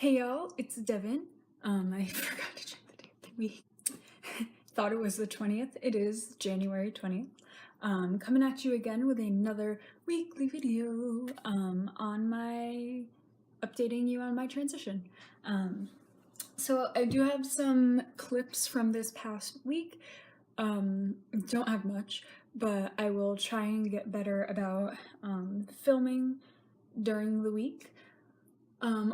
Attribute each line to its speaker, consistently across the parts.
Speaker 1: Hey y'all, it's Devon. I forgot to check the date. We thought it was the 20th. It is January 20th. Coming at you again with another weekly video updating you on my transition. So I do have some clips from this past week. Don't have much, but I will try and get better about filming during the week.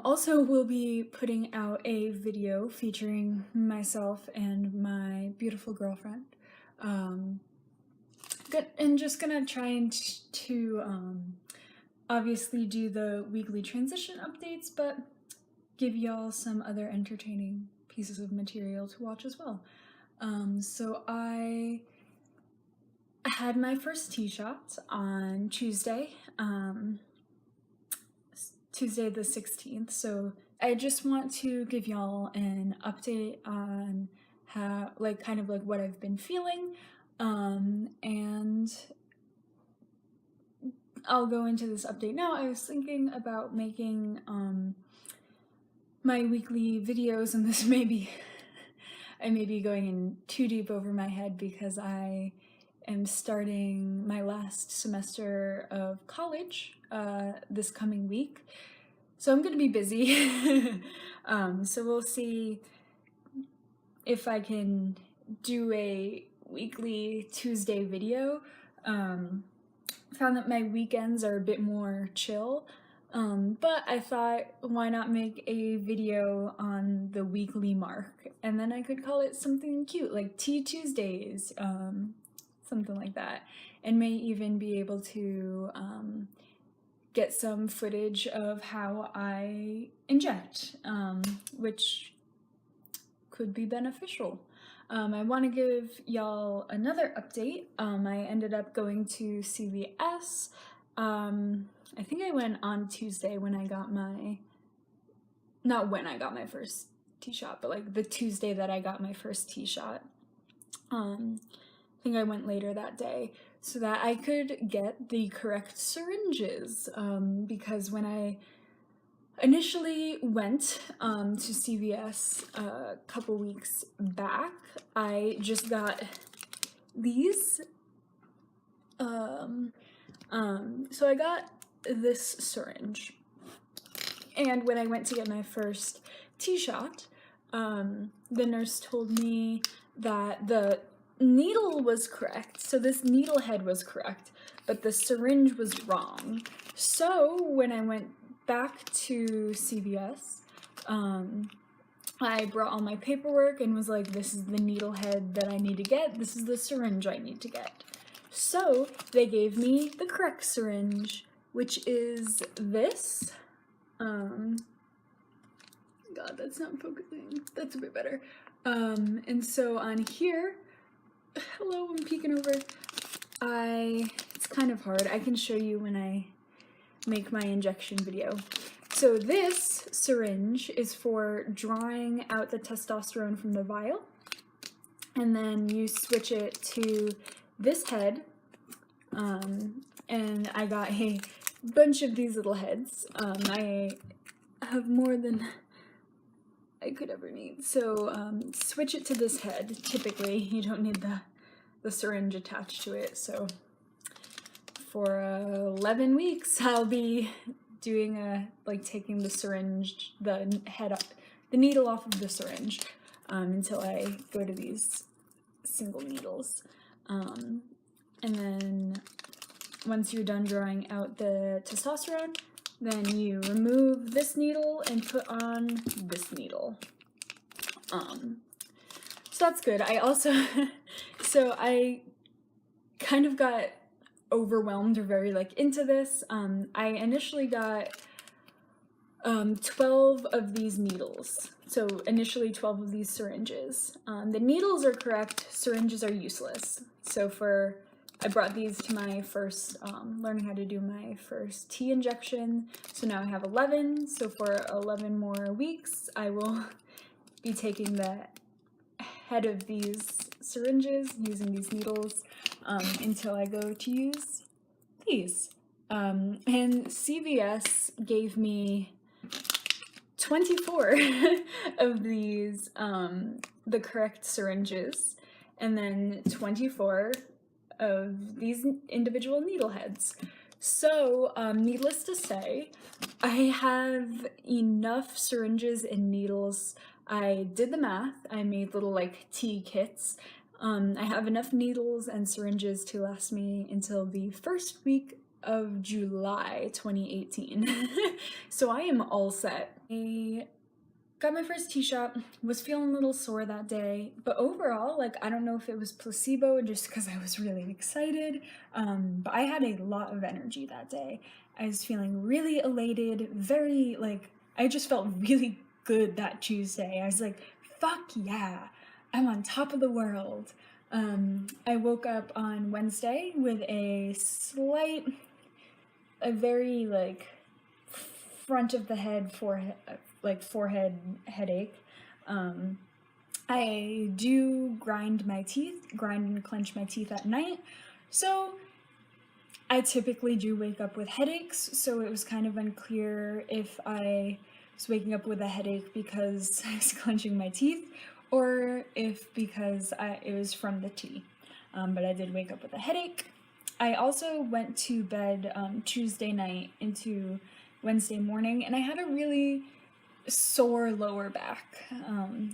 Speaker 1: Also, we'll be putting out a video featuring myself and my beautiful girlfriend. And just gonna try to obviously do the weekly transition updates, but give y'all some other entertaining pieces of material to watch as well. So I had my first tee shot on Tuesday. Tuesday the 16th, so I just want to give y'all an update on how, kind of what I've been feeling, and I'll go into this update now. I was thinking about making my weekly videos, and this I may be going in too deep over my head because I am starting my last semester of college this coming week, so I'm gonna be busy. So we'll see if I can do a weekly Tuesday video. Found that my weekends are a bit more chill, but I thought, why not make a video on the weekly mark, and then I could call it something cute like Tea Tuesdays, something like that, and may even be able to get some footage of how I inject, which could be beneficial. I want to give y'all another update. I ended up going to CVS. I think I went on Tuesday when I got not when I got my first tee shot, but the Tuesday that I got my first tee shot. I think I went later that day so that I could get the correct syringes, because when I initially went to CVS a couple weeks back, I just got these. So I got this syringe, and when I went to get my first tee shot, the nurse told me that the needle was correct, so this needle head was correct, but the syringe was wrong. So when I went back to CVS, I brought all my paperwork and was like, this is the needle head that I need to get, this is the syringe I need to get. So they gave me the correct syringe, which is this. God, that's not focusing. That's a bit better. And so on here, hello, I'm peeking over. It's kind of hard. I can show you when I make my injection video. So this syringe is for drawing out the testosterone from the vial, and then you switch it to this head, and I got a bunch of these little heads. I have more than I could ever need. So switch it to this head. Typically, you don't need the syringe attached to it. So for 11 weeks, I'll be doing taking the syringe, the needle off of the syringe, until I go to these single needles. And then once you're done drawing out the testosterone, then you remove this needle and put on this needle. So that's good. I also, so I kind of got overwhelmed or very into this. I initially got 12 of these needles. So initially 12 of these syringes. The needles are correct, syringes are useless. So I brought these to my first, learning how to do my first tea injection. So now I have 11. So for 11 more weeks, I will be taking the head of these syringes, using these needles, until I go to use these. And CVS gave me 24 of these, the correct syringes, and then 24 of these individual needle heads. So, needless to say, I have enough syringes and needles. I did the math. I made little like tea kits. I have enough needles and syringes to last me until the first week of July 2018. So I am all set. I got my first tea shot, was feeling a little sore that day, but overall, like, I don't know if it was placebo just because I was really excited, but I had a lot of energy that day. I was feeling really elated, very, like, I just felt really good that Tuesday. I was like, fuck yeah, I'm on top of the world. I woke up on Wednesday with a very, like, front of the head, forehead headache. I do grind and clench my teeth at night, so I typically do wake up with headaches, so it was kind of unclear if I was waking up with a headache because I was clenching my teeth, or if because it was from the tea. But I did wake up with a headache. I also went to bed Tuesday night into Wednesday morning, and I had a really sore lower back.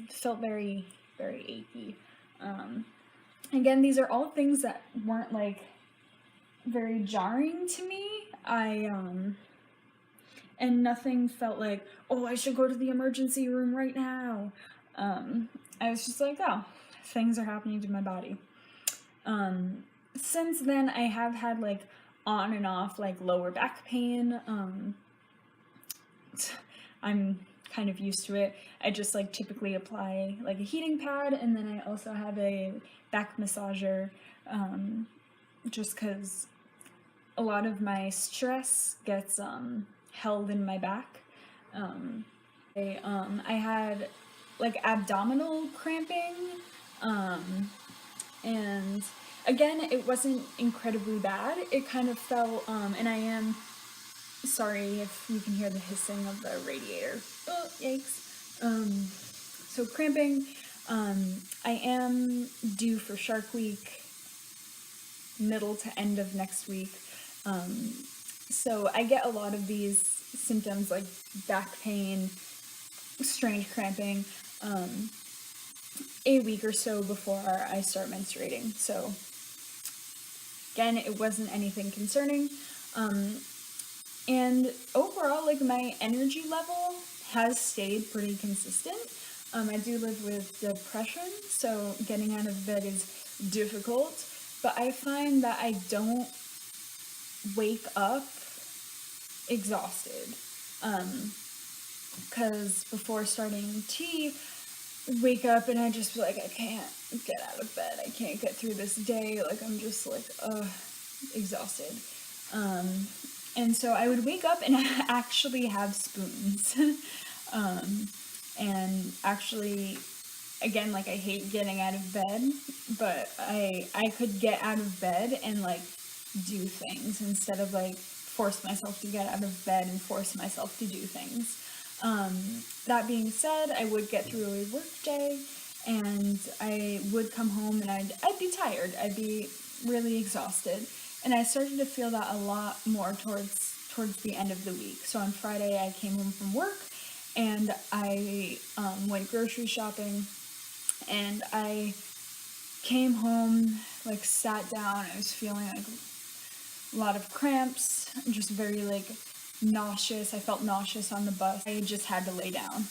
Speaker 1: Felt very, very achy. Again, these are all things that weren't like very jarring to me. And nothing felt like, oh, I should go to the emergency room right now. I was just like, oh, things are happening to my body. Since then, I have had like on and off like lower back pain. I'm kind of used to it. I just like typically apply like a heating pad, and then I also have a back massager, just because a lot of my stress gets held in my back. I had like abdominal cramping, and again, it wasn't incredibly bad. It kind of felt, and I am sorry if you can hear the hissing of the radiator. Oh, yikes. So cramping, I am due for Shark Week, middle to end of next week. So I get a lot of these symptoms like back pain, strange cramping, a week or so before I start menstruating. So again, it wasn't anything concerning. And overall, like, my energy level has stayed pretty consistent. I do live with depression, so getting out of bed is difficult, but I find that I don't wake up exhausted. Because before starting tea, wake up and I just be like, I can't get out of bed, I can't get through this day, like, I'm just like, exhausted. And so I would wake up and actually have spoons. And actually, again, like, I hate getting out of bed, but I could get out of bed and, like, do things instead of, like, force myself to get out of bed and force myself to do things. That being said, I would get through a work day, and I would come home and I'd be tired. I'd be really exhausted. And I started to feel that a lot more towards the end of the week. So on Friday, I came home from work, and I went grocery shopping, and I came home, like, sat down. I was feeling like a lot of cramps, just very, like, nauseous. I felt nauseous on the bus. I just had to lay down.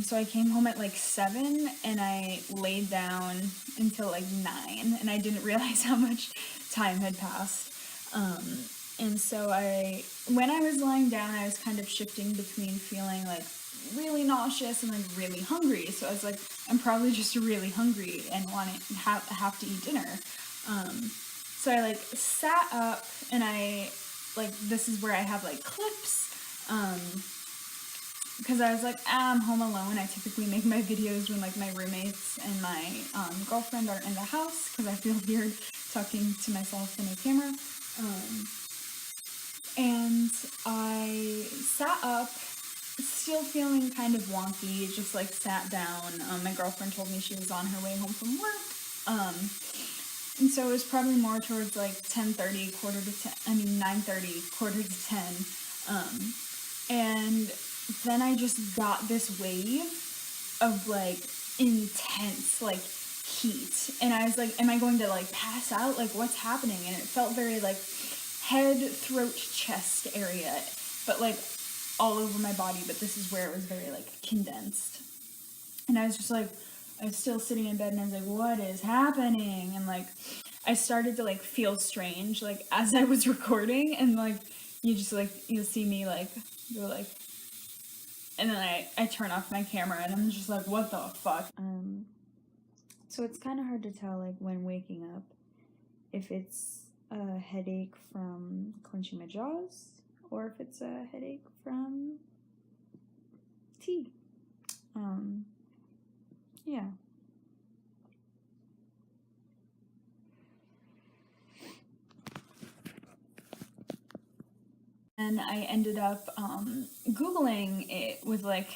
Speaker 1: So I came home at like 7, and I laid down until like 9, and I didn't realize how much time had passed. And so when I was lying down, I was kind of shifting between feeling like really nauseous and like really hungry. So I was like, I'm probably just really hungry and have to eat dinner. So I like sat up, and this is where I have like clips, because I was like, I'm home alone. I typically make my videos when like my roommates and my girlfriend are in the house, because I feel weird talking to myself in a camera. And I sat up, still feeling kind of wonky, just like sat down. My girlfriend told me she was on her way home from work. And so it was probably more towards like 10:30, 9:30, quarter to 10. And then I just got this wave of like intense like heat. And I was like, am I going to like pass out? Like, what's happening? And it felt very like head, throat, chest area, but like all over my body. But this is where it was very like condensed. And I was just like, I was still sitting in bed and I was like, what is happening? And like, I started to like feel strange, like as I was recording, and like, you just like, you'll see me like, go like, and then I turn off my camera and I'm just like, what the fuck? So it's kind of hard to tell like when waking up, if it's a headache from clenching my jaws, or if it's a headache from tea. Yeah. And I ended up Googling it with like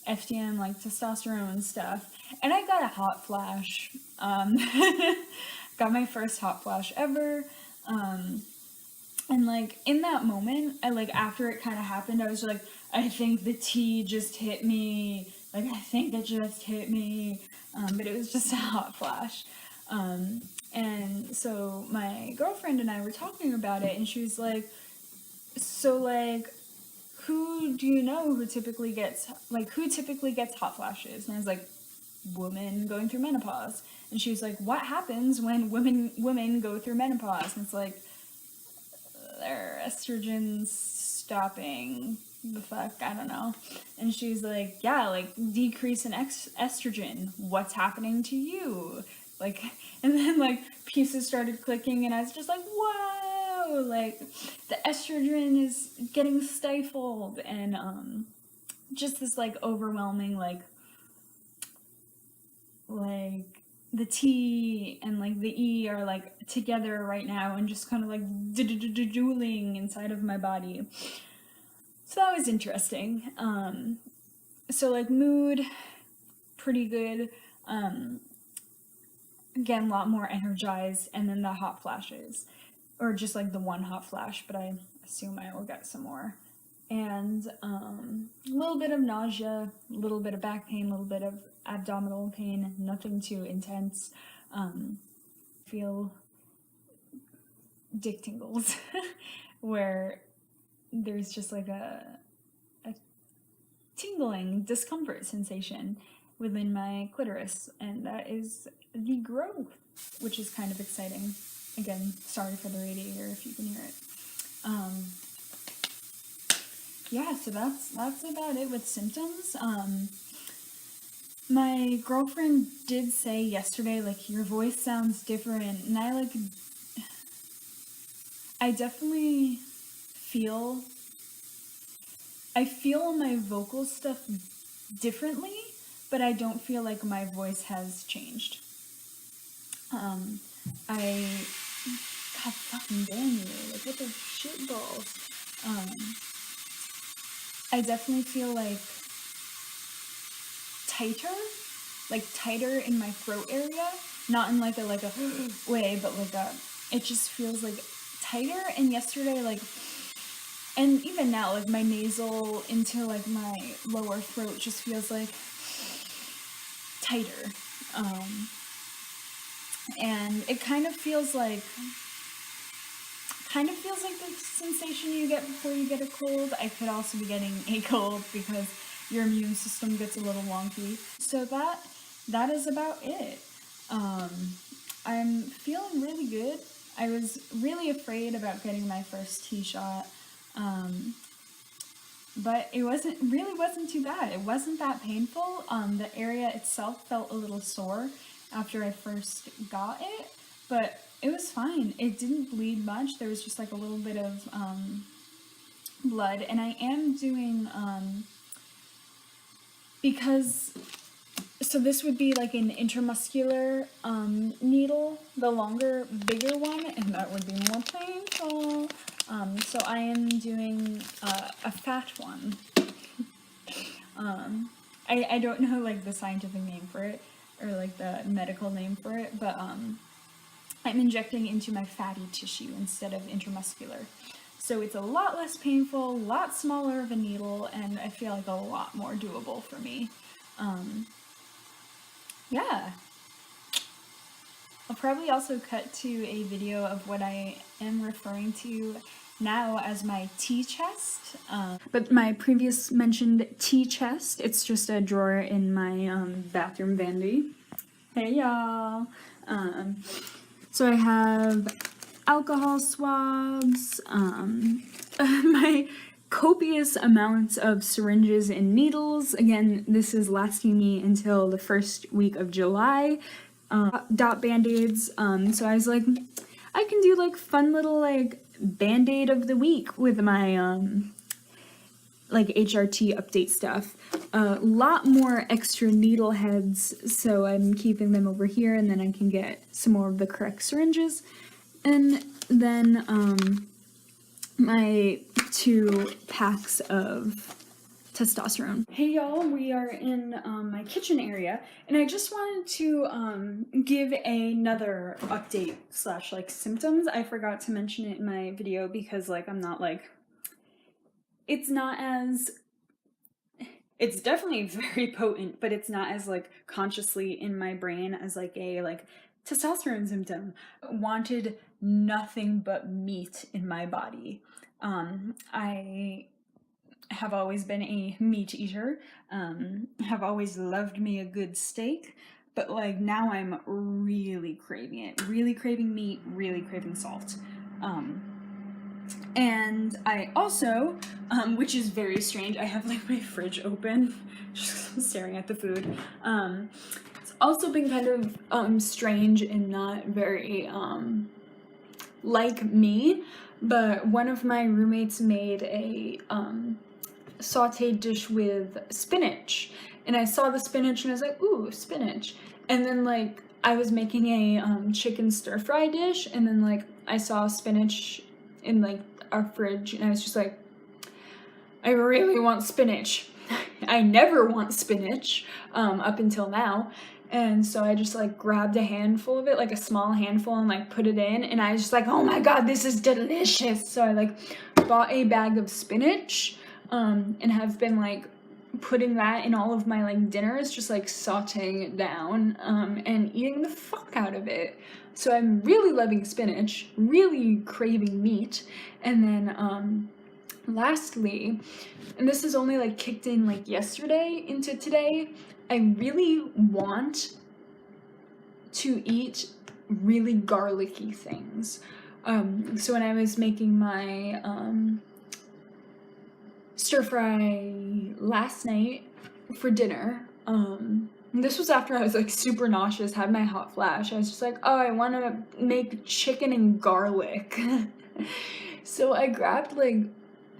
Speaker 1: FtM, like testosterone stuff, and I got a hot flash. Got my first hot flash ever. And like in that moment, I like after it kind of happened, I was like, I think the tea just hit me. Like I think it just hit me. But it was just a hot flash. And so my girlfriend and I were talking about it, and she was like, so like, who do you know who typically gets hot flashes? And I was like, women going through menopause. And she was like, what happens when women go through menopause? And it's like, their estrogen's stopping. The fuck, I don't know. And she's like, yeah, like decrease in estrogen. What's happening to you? Like, and then like pieces started clicking, and I was just like, whoa, like the estrogen is getting stifled, and just this like overwhelming like the T and like the E are like together right now and just kind of like dueling inside of my body. So that was interesting. So like mood, pretty good. Again, a lot more energized, and then the hot flashes, or just like the one hot flash, but I assume I will get some more. And a little bit of nausea, a little bit of back pain, a little bit of abdominal pain, nothing too intense. Feel dick tingles where there's just like a tingling discomfort sensation within my clitoris, and that is the growth, which is kind of exciting. Again, sorry for the radiator if you can hear it. Yeah, so that's about it with symptoms. My girlfriend did say yesterday, like, your voice sounds different, and I definitely feel my vocal stuff differently, but I don't feel like my voice has changed. God fucking damn you, like, what the shit balls. I definitely feel like tighter in my throat area, not in like a way, but like it just feels like tighter. And yesterday, like, and even now, like my nasal into like my lower throat just feels like tighter. And it kind of feels like the sensation you get before you get a cold. I could also be getting a cold because your immune system gets a little wonky. So that is about it. I'm feeling really good. I was really afraid about getting my first T-shot, but it wasn't too bad. It wasn't that painful. The area itself felt a little sore after I first got it, but it was fine. It didn't bleed much. There was just like a little bit of blood, and I am doing so this would be like an intramuscular needle, the longer, bigger one, and that would be more painful. So I am doing a fat one. I don't know like the scientific name for it or like the medical name for it, but I'm injecting into my fatty tissue instead of intramuscular. So it's a lot less painful, a lot smaller of a needle, and I feel like a lot more doable for me. Yeah. I'll probably also cut to a video of what I am referring to now as my tea chest. But my previous mentioned tea chest, it's just a drawer in my bathroom vanity. Hey y'all! So I have alcohol swabs, my copious amounts of syringes and needles. Again, this is lasting me until the first week of July. Dot band-aids. So I was like, I can do like fun little like band-aid of the week with my like HRT update stuff. A lot more extra needle heads, so I'm keeping them over here, and then I can get some more of the correct syringes. And then my 2 packs of testosterone. Hey y'all, we are in my kitchen area, and I just wanted to give another update slash like symptoms. I forgot to mention it in my video because like I'm not like, it's not as, it's definitely very potent, but it's not as like consciously in my brain as like a like testosterone symptom. Wanted nothing but meat in my body. I have always been a meat eater, have always loved me a good steak, but like now I'm really craving it, really craving meat, really craving salt. And I also, which is very strange, I have like my fridge open, just staring at the food. It's also been kind of strange and not very like me, but one of my roommates made a sauteed dish with spinach, and I saw the spinach and I was like, ooh, spinach. And then like I was making a chicken stir fry dish, and then like I saw spinach in like our fridge, and I was just like, I really want spinach. I never want spinach up until now. And so I just like grabbed a handful of it, like a small handful, and like put it in, and I was just like, oh my god, this is delicious. So I like bought a bag of spinach and have been like putting that in all of my like dinners, just like sauteing it down and eating the fuck out of it. So I'm really loving spinach, really craving meat. And then lastly, and this is only like kicked in like yesterday into today, I really want to eat really garlicky things. So when I was making my stir fry last night for dinner, this was after I was like super nauseous, had my hot flash. I was just like, oh, I want to make chicken and garlic. So I grabbed like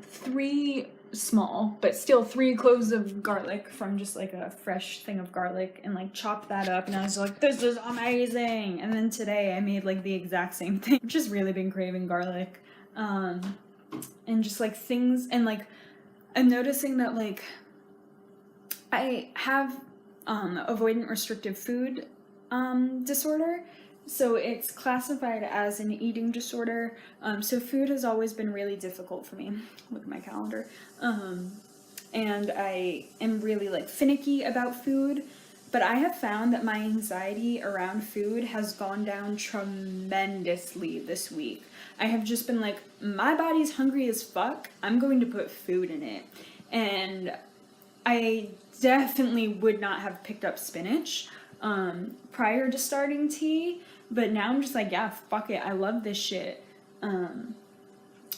Speaker 1: 3 small, but still 3 cloves of garlic from just like a fresh thing of garlic, and like chopped that up, and I was like, this is amazing. And then today I made like the exact same thing. I've just really been craving garlic, and just like things, and like I'm noticing that like I have avoidant restrictive food disorder. So it's classified as an eating disorder. So food has always been really difficult for me. Look at my calendar. And I am really like finicky about food, but I have found that my anxiety around food has gone down tremendously this week. I have just been like, my body's hungry as fuck, I'm going to put food in it. And I definitely would not have picked up spinach prior to starting tea, but now I'm just like, yeah, fuck it, I love this shit. And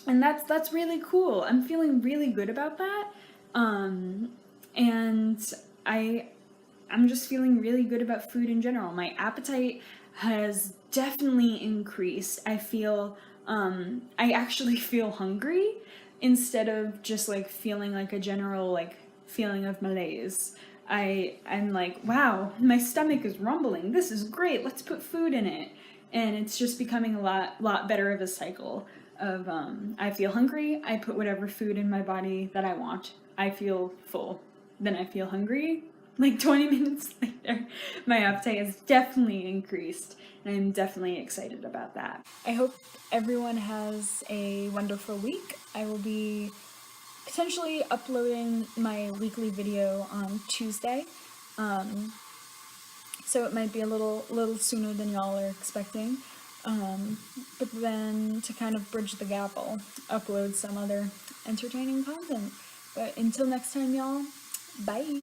Speaker 1: that's really cool. I'm feeling really good about that. And I'm just feeling really good about food in general. My appetite has definitely increased. I feel, I actually feel hungry instead of just like feeling like a general like feeling of malaise. I'm like, wow, my stomach is rumbling. This is great. Let's put food in it. And it's just becoming a lot better of a cycle of, I feel hungry. I put whatever food in my body that I want. I feel full. then I feel hungry. Like 20 minutes later, my appetite has definitely increased, and I'm definitely excited about that. I hope everyone has a wonderful week. I will be potentially uploading my weekly video on Tuesday, so it might be a little sooner than y'all are expecting. But then to kind of bridge the gap, I'll upload some other entertaining content. But until next time, y'all, bye!